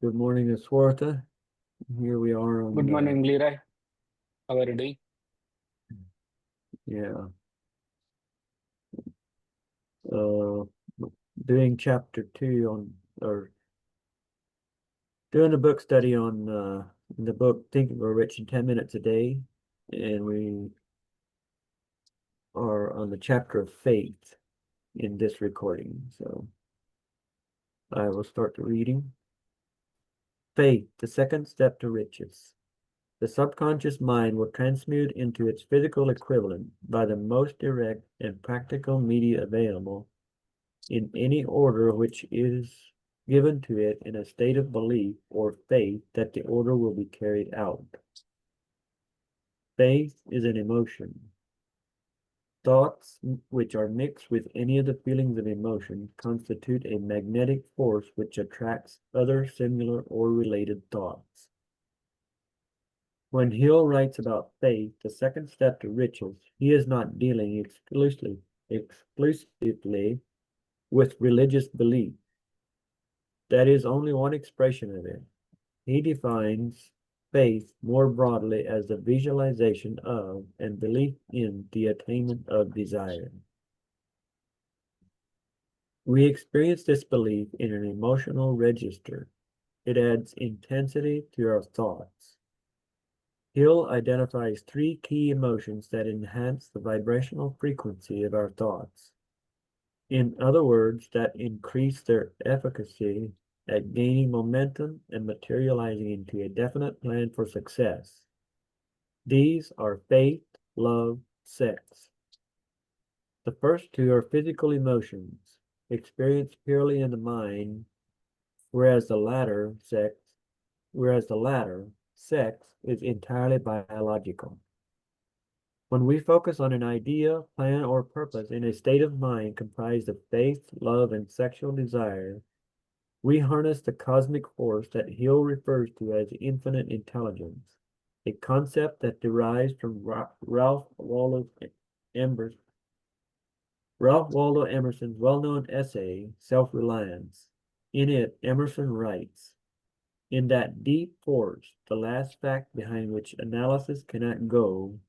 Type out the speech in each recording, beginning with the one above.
Good morning, Aswartha. Here we are Good on, morning, Leroy. How are you doing? yeah, uh, doing chapter two or doing a book study on, the book Think and Grow Rich in 10 Minutes a Day. And we are on the chapter of faith in this recording. So I will start the reading. Faith, the second step to riches. The subconscious mind will transmute into its physical equivalent by the most direct and practical media available in any order which is given to it in a state of belief or faith that the order will be carried out. Faith is an emotion. Thoughts which are mixed with any of the feelings of emotion constitute a magnetic force which attracts other similar or related thoughts. When Hill writes about faith, the second step to riches, he is not dealing exclusively with religious belief. That is only one expression of it. He defines faith more broadly as the visualization of and belief in the attainment of desire. We experience this belief in an emotional register. It adds intensity to our thoughts. Hill identifies three key emotions that enhance the vibrational frequency of our thoughts. In other words, that increase their efficacy at gaining momentum and materializing into a definite plan for success. These are faith, love, sex. The first two are physical emotions, experienced purely in the mind, whereas the latter, sex, is entirely biological. When we focus on an idea, plan, or purpose in a state of mind comprised of faith, love, and sexual desire, we harness the cosmic force that Hill refers to as infinite intelligence, a concept that derives from Ralph Waldo Emerson's well-known essay, Self-Reliance. In it, Emerson writes, "In that deep force, the last fact behind which analysis cannot go,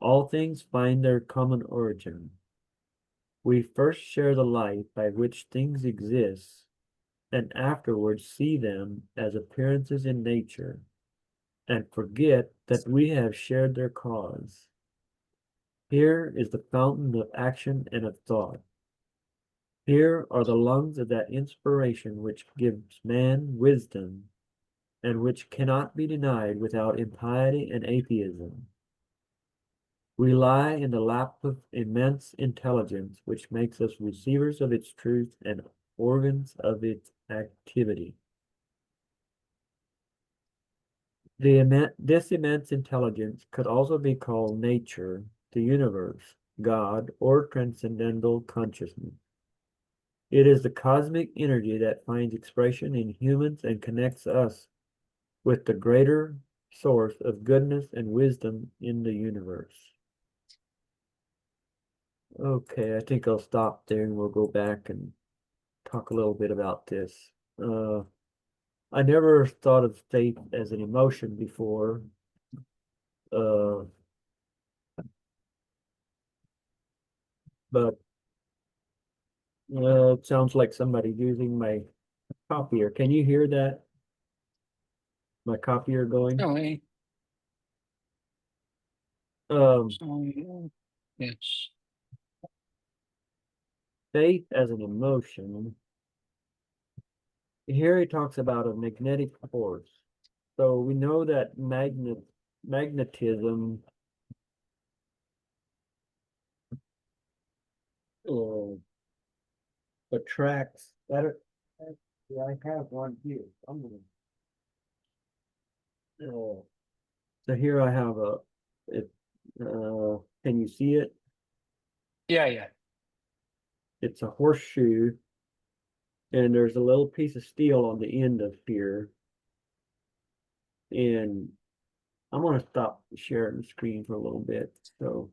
all things find their common origin. We first share the life by which things exist, and afterwards see them as appearances in nature, and forget that we have shared their cause. Here is the fountain of action and of thought. Here are the lungs of that inspiration which gives man wisdom, and which cannot be denied without impiety and atheism. We lie in the lap of immense intelligence, which makes us receivers of its truth and organs of its activity. This immense intelligence could also be called nature, the universe, God, or transcendental consciousness. It is the cosmic energy that finds expression in humans and connects us with the greater source of goodness and wisdom in the universe." Okay, I think I'll stop there and we'll go back and talk a little bit about this. I never thought of faith as an emotion before. Uh, but it sounds like somebody using my copier. Can you hear that? My copier going? No, Um, yes. Faith as an emotion. Here he talks about a magnetic force. So we know that magnetism uh, attracts that. Yeah, I have one here. I'm gonna. So here I have it. Can you see it? Yeah, yeah. It's a horseshoe, and there's a little piece of steel on the end of here. And I'm gonna stop sharing the screen for a little bit so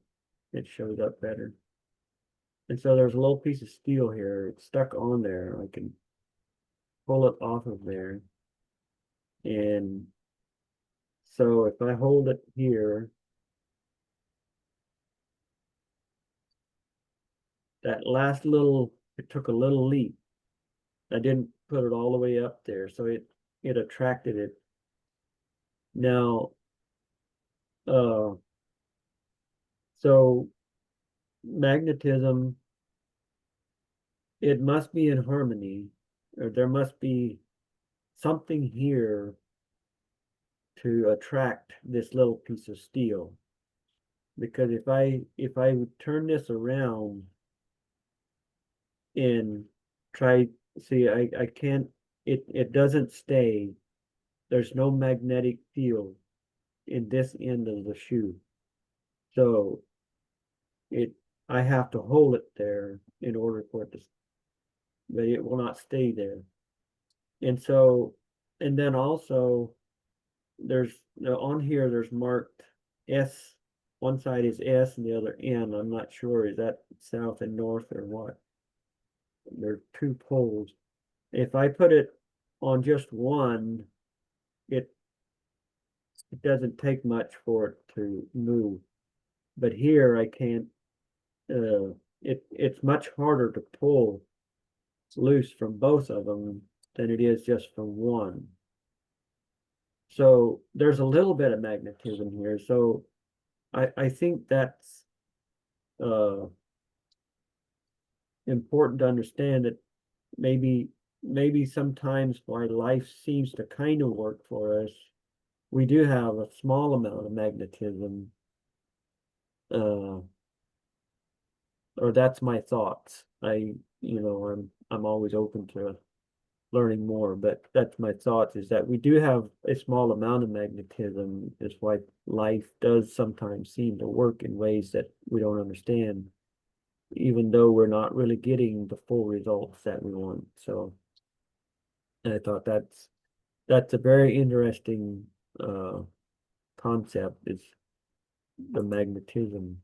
it shows up better. And so there's a little piece of steel here. It's stuck on there. I can pull it off of there. And so if I hold it here, that last little, it took a little leap. I didn't put it all the way up there, so it attracted it. Now, so magnetism, it must be in harmony, or there must be something here to attract this little piece of steel. Because if I turn this around and try, see, I can't, it doesn't stay. There's no magnetic field in this end of the shoe. So I have to hold it there in order for it to, but it will not stay there. And so, and then also there's on here, there's marked S. One side is S and the other N. I'm not sure, is that south and north or what? There are two poles. If I put it on just one, it doesn't take much for it to move. But here I can't, it's much harder to pull loose from both of them than it is just from one. So there's a little bit of magnetism here. So I think that's important to understand that maybe sometimes why life seems to kind of work for us, we do have a small amount of magnetism, or that's my thoughts. I'm always open to learning more, but that's my thoughts, is that we do have a small amount of magnetism, is why life does sometimes seem to work in ways that we don't understand, even though we're not really getting the full results that we want. So I thought that's a very interesting concept, is the magnetism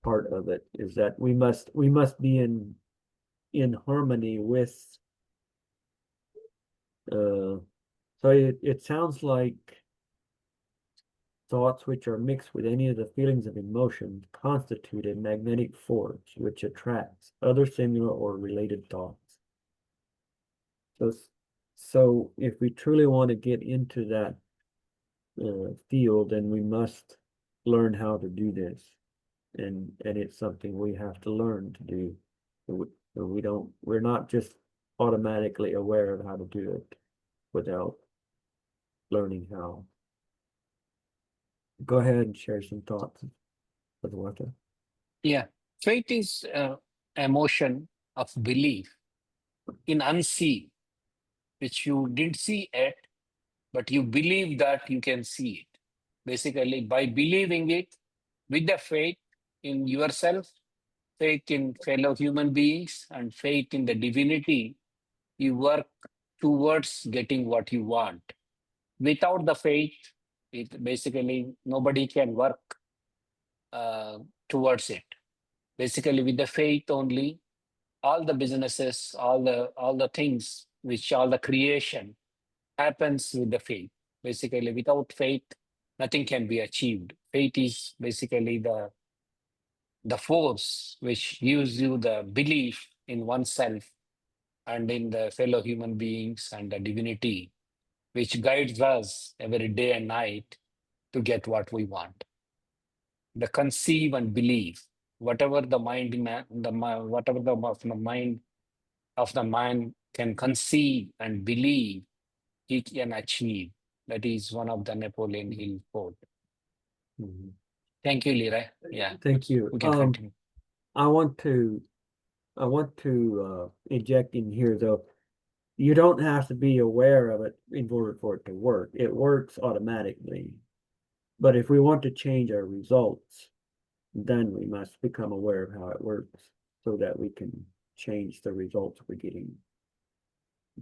part of it, is that we must be in harmony with so it sounds like thoughts which are mixed with any of the feelings of emotion constitute a magnetic force which attracts other similar or related thoughts. So if we truly want to get into that field, then we must learn how to do this, and it's something we have to learn to do. We're not just automatically aware of how to do it without learning how. Go ahead and share some thoughts, Walter. Yeah. Faith is emotion of belief in unseen, which you didn't see yet, but you believe that you can see it. Basically, by believing it with the faith in yourself, faith in fellow human beings, and faith in the divinity, you work towards getting what you want. Without the faith, it basically nobody can work towards it. Basically, with the faith only, all the businesses, all the things, which all the creation happens with the faith. Basically, without faith, nothing can be achieved. Faith is basically the force which gives you the belief in oneself and in the fellow human beings and the divinity, which guides us every day and night to get what we want. The conceive and believe, whatever the mind, whatever of the mind can conceive and believe, he can achieve. That is one of the Napoleon Hill quote. Mhm. Thank you, Leroy. Yeah, Thank you. we can continue. I want to inject in here, though. You don't have to be aware of it in order for it to work. It works automatically. But if we want to change our results, then we must become aware of how it works so that we can change the results we're getting.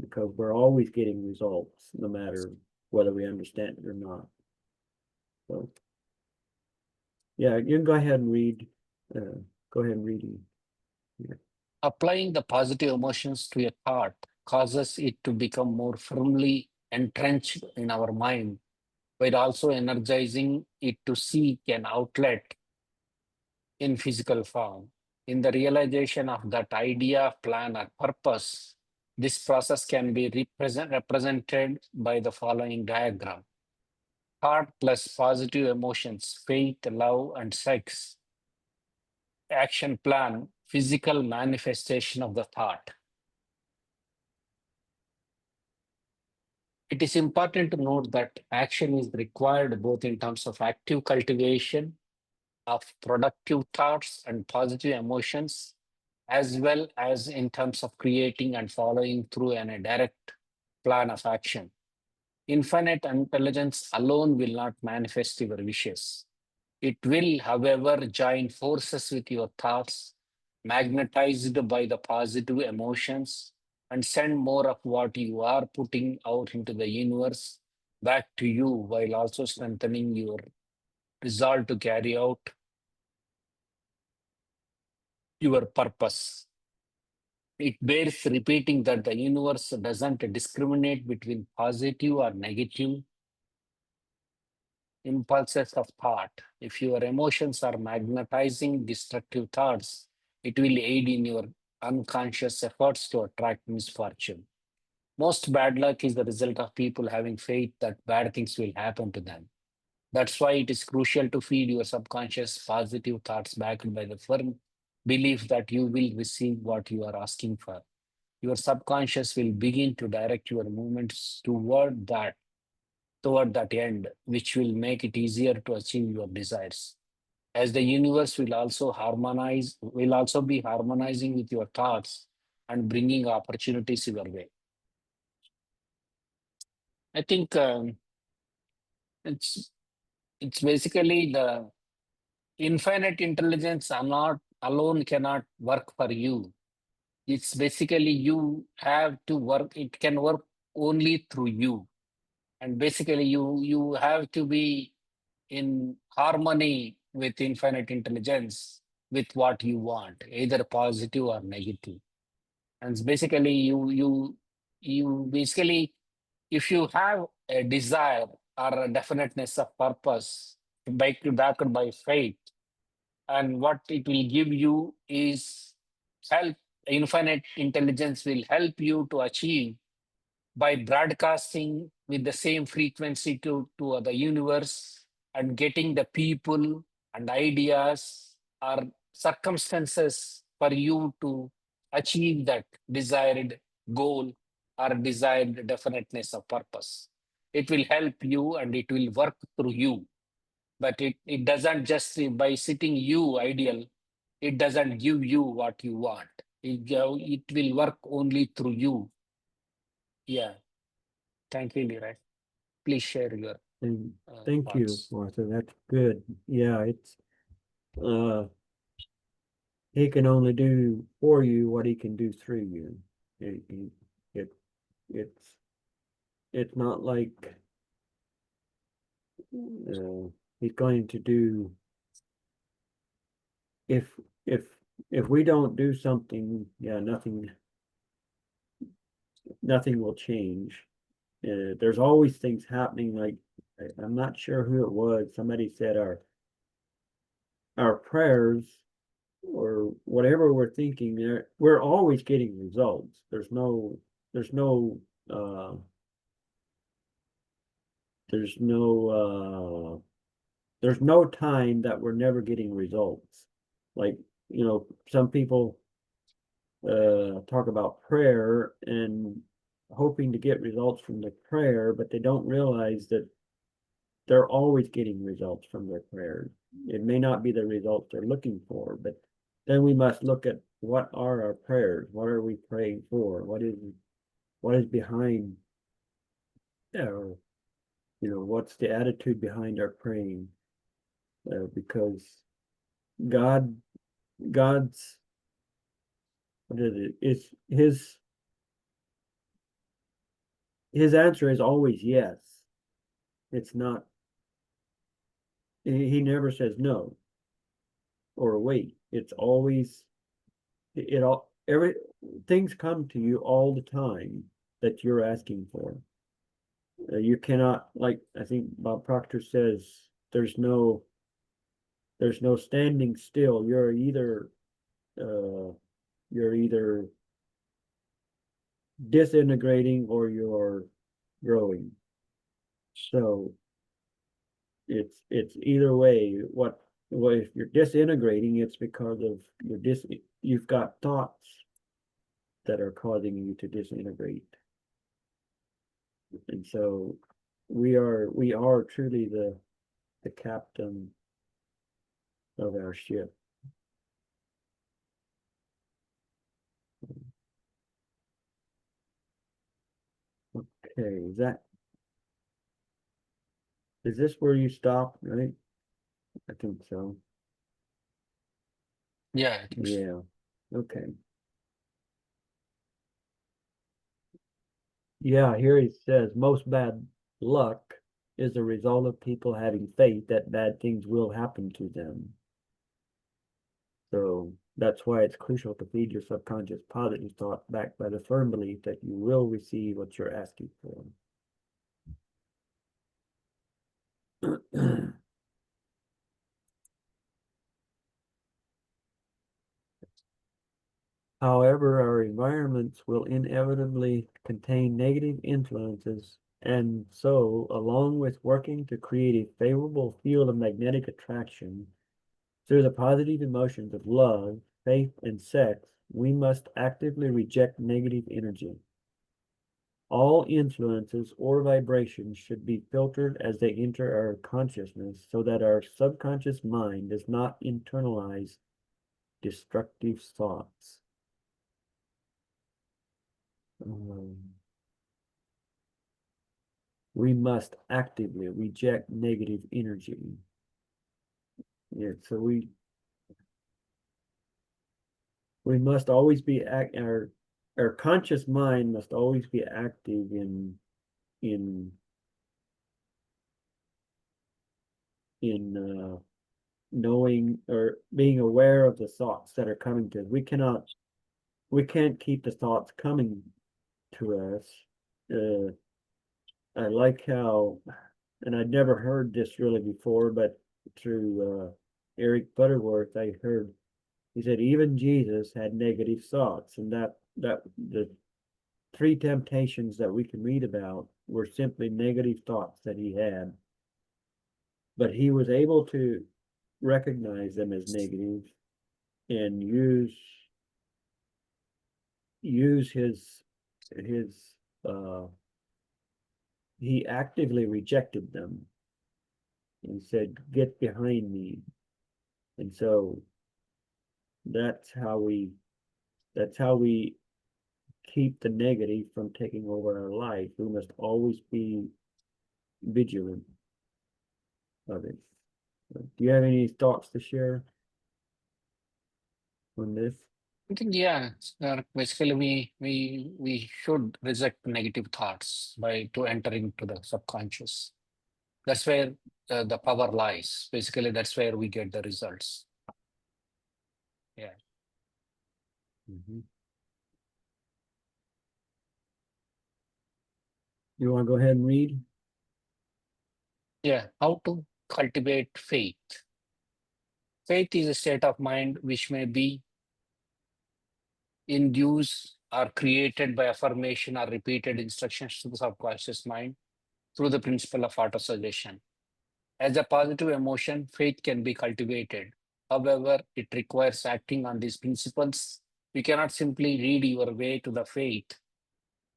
Because we're always getting results, no matter whether we understand it or not. So, yeah, you can go ahead and read. Go ahead and read. Applying the positive emotions to a thought causes it to become more firmly entrenched in our mind, while also energizing it to seek an outlet in physical form. In the realization of that idea, plan, or purpose, this process can be represented by the following diagram. Thought plus positive emotions, faith, love, and sex. Action plan, physical manifestation of the thought. It is important to note that action is required both in terms of active cultivation of productive thoughts and positive emotions, as well as in terms of creating and following through a direct plan of action. Infinite intelligence alone will not manifest your wishes. It will, however, join forces with your thoughts, magnetized by the positive emotions, and send more of what you are putting out into the universe back to you, while also strengthening your resolve to carry out your purpose. It bears repeating that the universe doesn't discriminate between positive or negative impulses of thought. If your emotions are magnetizing destructive thoughts, it will aid in your unconscious efforts to attract misfortune. Most bad luck is the result of people having faith that bad things will happen to them. That's why it is crucial to feed your subconscious positive thoughts backed by the firm belief that you will receive what you are asking for. Your subconscious will begin to direct your movements toward that end, which will make it easier to achieve your desires. As the universe will also be harmonizing with your thoughts and bringing opportunities your way. I think it's it's basically the infinite intelligence alone cannot work for you. It's basically you have to work. It can work only through you, and basically you have to be in harmony with infinite intelligence with what you want, either positive or negative. And it's basically you basically, if you have a desire or a definiteness of purpose backed by faith, and what it will give you is help. Infinite intelligence will help you to achieve by broadcasting with the same frequency to the universe, and getting the people and ideas or circumstances for you to achieve that desired goal or desired definiteness of purpose. It will help you and it will work through you, but it doesn't just by sitting you ideal, it doesn't give you what you want. It will work only through you. Yeah. Thank you, Leroy. Please share your And thank you, thoughts. Martha. That's good. Yeah, it's uh he can only do for you what he can do through you. It it's it's not like he's going to do if if if we don't do something, yeah, nothing will change. There's always things happening. Like I'm not sure who it was. Somebody said our prayers or whatever we're thinking there, we're always getting results. There's no uh there's no there's no time that we're never getting results. Like, some people talk about prayer and hoping to get results from the prayer, but they don't realize that they're always getting results from their prayers. It may not be the results they're looking for, but then we must look at what are our prayers? What are we praying for? What is behind, or what's the attitude behind our praying? Because God, God's, what is it? It's his answer is always yes. It's not. He never says no or wait. It's always it all every things come to you all the time that you're asking for. You cannot, like I think Bob Proctor says, there's no standing still. You're either disintegrating or you're growing. So it's either way. Well, if you're disintegrating, it's because of you've got thoughts that are causing you to disintegrate. And so we are truly the captain of our ship. Okay, is this where you stop, right? I think so. Yeah, I think so. Yeah. Okay. Yeah, here he says most bad luck is the result of people having faith that bad things will happen to them. So that's why it's crucial to feed your subconscious positive thought backed by the firm belief that you will receive what you're asking for. However, our environments will inevitably contain negative influences, and so, along with working to create a favorable field of magnetic attraction through the positive emotions of love, faith, and sex, we must actively reject negative energy. All influences or vibrations should be filtered as they enter our consciousness so that our subconscious mind does not internalize destructive thoughts. We must actively reject negative energy. Yeah, so we must always be our conscious mind must always be active in knowing or being aware of the thoughts that are coming to us. We can't keep the thoughts coming to us. I like how, and I'd never heard this really before, but through Eric Butterworth, I heard he said even Jesus had negative thoughts, and that the three temptations that we can read about were simply negative thoughts that he had. But he was able to recognize them as negative and use his he actively rejected them and said, "Get behind me." And so that's how we keep the negative from taking over our life. We must always be vigilant of it. Do you have any thoughts to share on this? I think yeah, basically we should reject negative thoughts by to enter into the subconscious. That's where the power lies. Basically, that's where we get the results. Yeah. You want to go ahead and read? Yeah. How to cultivate faith? Faith is a state of mind which may be induced or created by affirmation or repeated instructions to the subconscious mind through the principle of autosuggestion. As a positive emotion, faith can be cultivated. However, it requires acting on these principles. You cannot simply read your way to the faith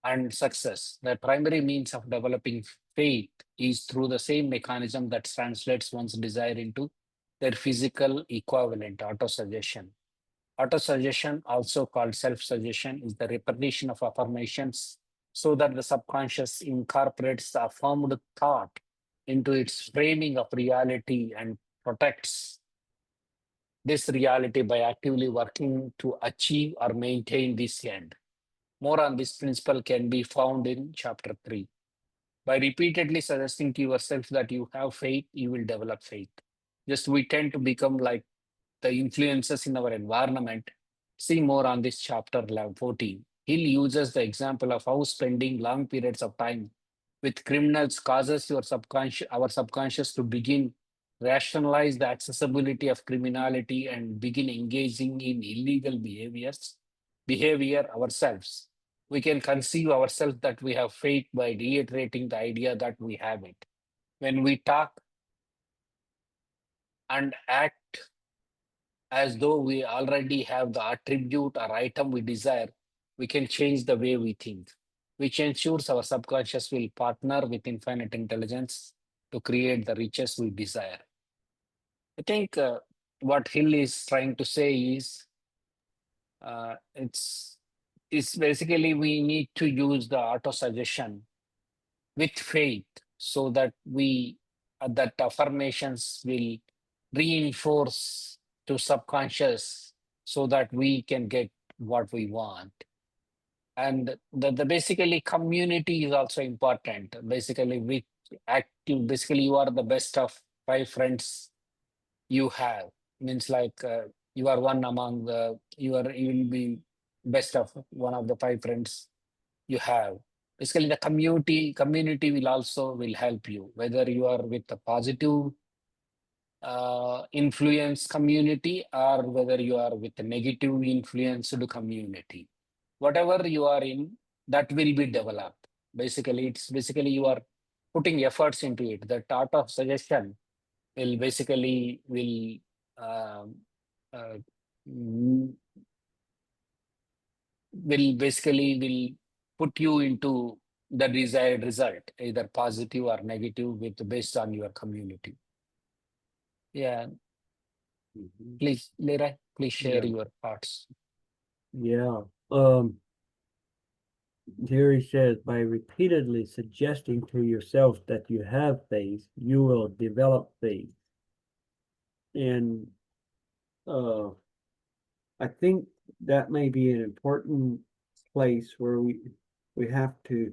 and success. The primary means of developing faith is through the same mechanism that translates one's desire into their physical equivalent, autosuggestion. Autosuggestion, also called self-suggestion, is the repetition of affirmations so that the subconscious incorporates the affirmed thought into its framing of reality and protects this reality by actively working to achieve or maintain this end. More on this principle can be found in chapter 3. By repeatedly suggesting to yourself that you have faith, you will develop faith. Just we tend to become like the influences in our environment see more on this chapter 14. Hill uses the example of how spending long periods of time with criminals causes our subconscious to begin rationalize the accessibility of criminality and begin engaging in illegal behavior ourselves. We can conceive ourselves that we have faith by reiterating the idea that we have it. When we talk and act as though we already have the attribute or item we desire, we can change the way we think, which ensures our subconscious will partner with infinite intelligence to create the riches we desire. I think what Hill is trying to say is it's basically we need to use the auto suggestion with faith so that that affirmations will reinforce to subconscious so that we can get what we want. And the basically community is also important. Basically, basically you are the best of 5 friends you have. Means like you are one among you will be best of one of the 5 friends you have. Basically, the community will help you, whether you are with a positive influence community or whether you are with a negative influenced community. Whatever you are in, that will be developed. Basically, it's basically you are putting efforts into it. The art of suggestion will basically um, uh, mm, will put you into the desired result, either positive or negative, based on your community. Yeah, please, Leroy, please share Yeah. your thoughts. Yeah. Here he says, by repeatedly suggesting to yourself that you have faith, you will develop faith. And I think that may be an important place where we have to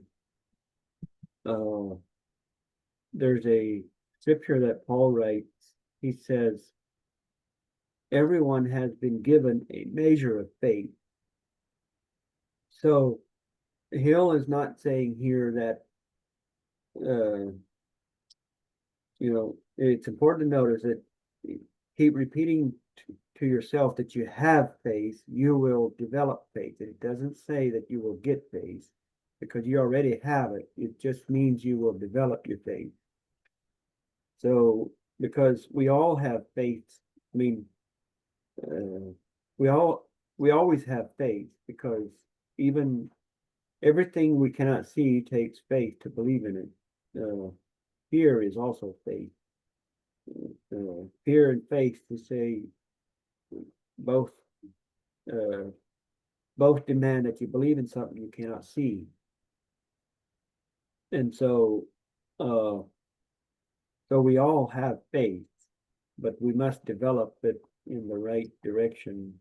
there's a scripture that Paul writes. He says, everyone has been given a measure of faith. So Hill is not saying here that it's important to notice that keep repeating to yourself that you have faith, you will develop faith. It doesn't say that you will get faith because you already have it. It just means you will develop your faith. So, because we all have faith, I mean, we always have faith because even everything we cannot see takes faith to believe in it. Fear is also faith. Fear and faith to say both demand that you believe in something you cannot see. And so we all have faith, but we must develop it in the right direction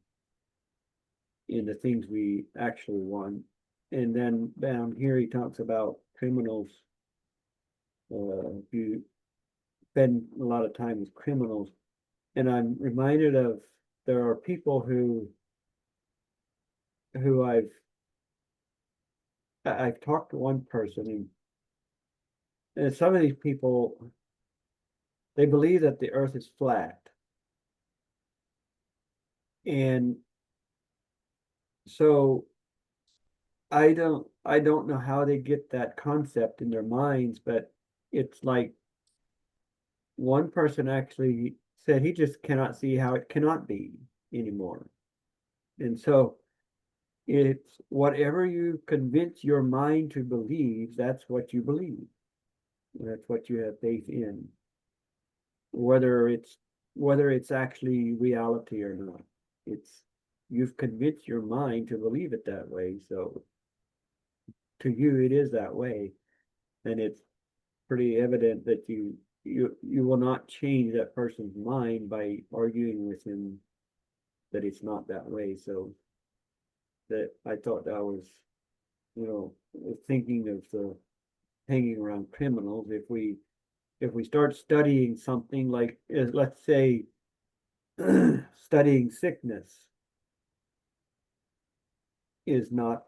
in the things we actually want. And then down here he talks about criminals. If you spend a lot of time with criminals, and I'm reminded of there are people who I've talked to one person, and some of these people, they believe that the earth is flat. And so I don't know how they get that concept in their minds, but it's like one person actually said he just cannot see how it cannot be anymore. And so it's whatever you convince your mind to believe, that's what you believe. That's what you have faith in. Whether it's actually reality or not. You've convinced your mind to believe it that way. So to you it is that way. And it's pretty evident that you will not change that person's mind by arguing with him that it's not that way. So that I thought that was, thinking of the hanging around criminals. If we start studying something like, let's say, studying sickness, is not,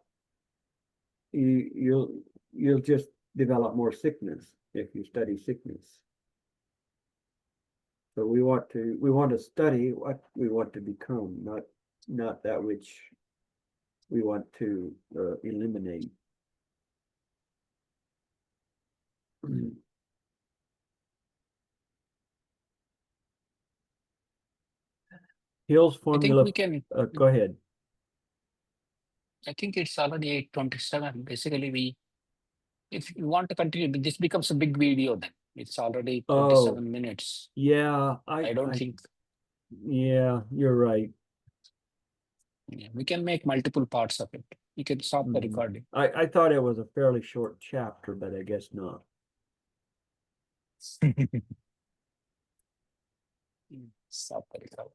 you'll just develop more sickness if you study sickness. So we want to study what we want to become, not that which we want to eliminate. Hill's I think formula, we can. go ahead. I think it's already 8:27. Basically, if you want to continue, this becomes a big video then. It's already 27 minutes. Yeah, I don't think. Yeah, you're right. Yeah, we can make multiple parts of it. You can stop the Mhm. recording. I thought it was a fairly short chapter, but I guess not. Stop the recording.